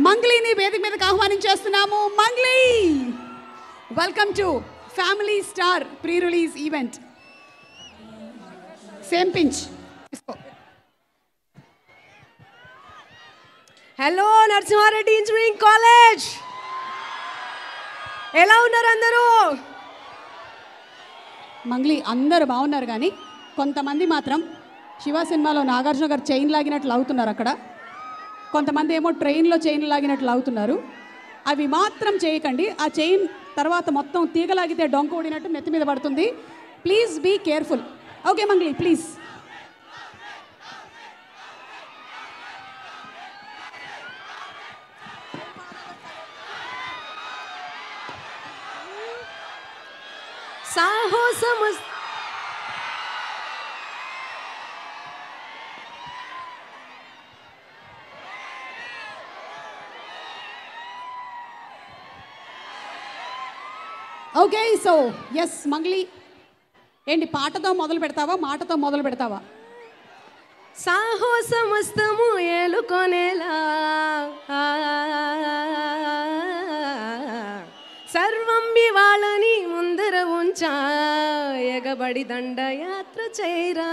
మంగ్లీని వేదిక మీదకి ఆహ్వానించేస్తున్నాము. Mangli, welcome to Family Star pre release event. Same pinch. Hello Narasimha Reddy engineering college, ఎలా ఉన్నారు అందరూ? మంగ్లీ అందరూ బాగున్నారు, కానీ కొంతమంది మాత్రం శివ సినిమాలో నాగార్జున గారు చైన్ లాగినట్లు లాగుతున్నారు. అక్కడ కొంతమంది ఏమో ట్రైన్లో చైన్ లాగినట్లు లాగుతున్నారు. అవి మాత్రం చేయకండి. ఆ చైన్ తర్వాత మొత్తం తీగలాగితే డొంక ఓడినట్టు నెత్తి మీద పడుతుంది. Please be careful. Okay Mangli, please. సాహసము ఓకే, సో ఎస్ మంగ్లీ, ఏంటి పాటతో మొదలు పెడతావా మాటతో మొదలు పెడతావా? సాహసమస్తము ఏలుకొనేలా సర్వం వాళ్ళని ముందర ఉంచా ఎగబడి దండయాత్ర చేయరా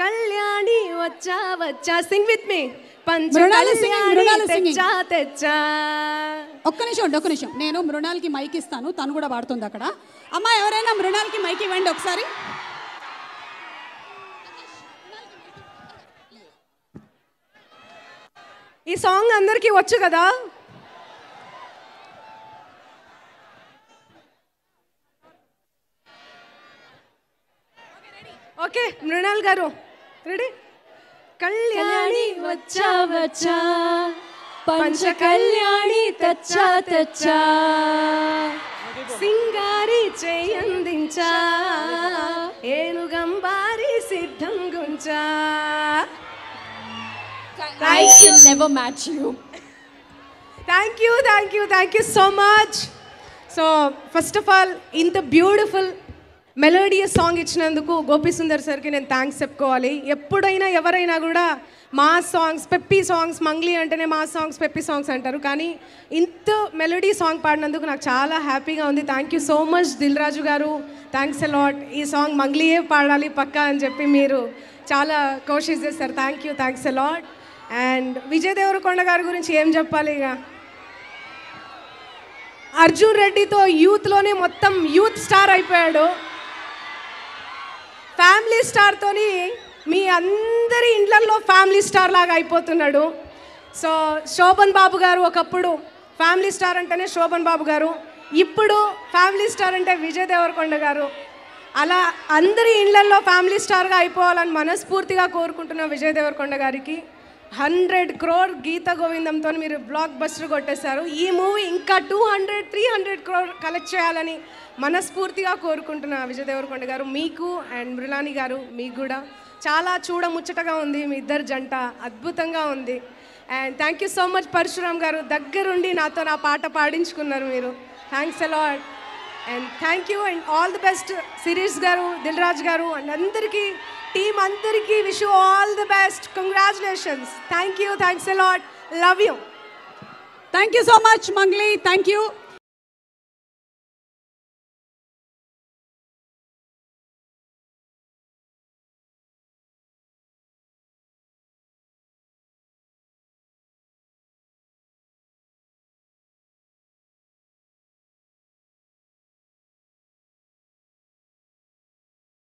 కళ్యాణి వచ్చా వచ్చా. Sing with me. తెచ్చా తెచ్చా. ఒక్క నిమిషం, నేను మృణాల్కి మైక్ ఇస్తాను, తను కూడా పాడుతుంది అక్కడ. అమ్మా, ఎవరైనా మృణాల్కి మైక్ ఇవ్వండి ఒకసారి. ఈ సాంగ్ అందరికీ వచ్చు కదా? ఓకే మృణాల్ గారు రెడీ? కళ్యాణి వచ్చా వచ్చా పంచ కళ్యాణి తెచ్చా తెచ్చా సింగారి చేయందించా ఏనుగంబారి సిద్ధం గుంచా. I can never match you. Thank you so much. So first of all, ఇంత బ్యూటిఫుల్ మెలోడియస్ సాంగ్ ఇచ్చినందుకు గోపి సుందర్ సార్కి నేను థ్యాంక్స్ చెప్పుకోవాలి. ఎప్పుడైనా ఎవరైనా కూడా మా సాంగ్స్, పెప్పీ సాంగ్స్, మంగ్లీ అంటేనే మా సాంగ్స్, పెప్పీ సాంగ్స్ అంటారు, కానీ ఇంత మెలోడీ సాంగ్ పాడినందుకు నాకు చాలా హ్యాపీగా ఉంది. Thank you so much Dil Raju గారు, థ్యాంక్స్ అలాట్. ఈ సాంగ్ మంగ్లీయే పాడాలి పక్కా అని చెప్పి మీరు చాలా కోషిష్ చేస్తారు. Thanks a lot. And Vijay Deverakonda గారి గురించి ఏం చెప్పాలి, ఇక అర్జున్ రెడ్డితో యూత్లోనే మొత్తం యూత్ స్టార్ అయిపోయాడు. ఫ్యామిలీ స్టార్తోని మీ అందరి ఇండ్లల్లో ఫ్యామిలీ స్టార్ లాగా అయిపోతున్నాడు. సో శోభన్ బాబు గారు ఒకప్పుడు ఫ్యామిలీ స్టార్ అంటేనే శోభన్ బాబు గారు, ఇప్పుడు ఫ్యామిలీ స్టార్ అంటే విజయ్ దేవరకొండ గారు. అలా అందరి ఇండ్లల్లో ఫ్యామిలీ స్టార్గా అయిపోవాలని మనస్ఫూర్తిగా కోరుకుంటున్న విజయ్ దేవరకొండ గారికి 100 crore గీత గోవిందంతో మీరు బ్లాక్ బస్టర్ కొట్టేశారు. ఈ మూవీ ఇంకా 200-300 crore కలెక్ట్ చేయాలని మనస్ఫూర్తిగా కోరుకుంటున్న విజయ్ దేవరకొండ గారు, మీకు అండ్ మృణాలి గారు, మీకు కూడా చాలా చూడముచ్చటగా ఉంది. మీ ఇద్దరు జంట అద్భుతంగా ఉంది. And thank you so much Parasuram గారు, దగ్గరుండి నాతో నా పాట పాడించుకున్నారు మీరు. Thanks a lot. And thank you and all the best Shirish గారు, దిల్ రాజు గారు అండ్ అందరికీ, టీమ్ అందరికీ wish you all the best. Congratulations. Thanks a lot. Love you. Thank you so much Mangli. Thank you.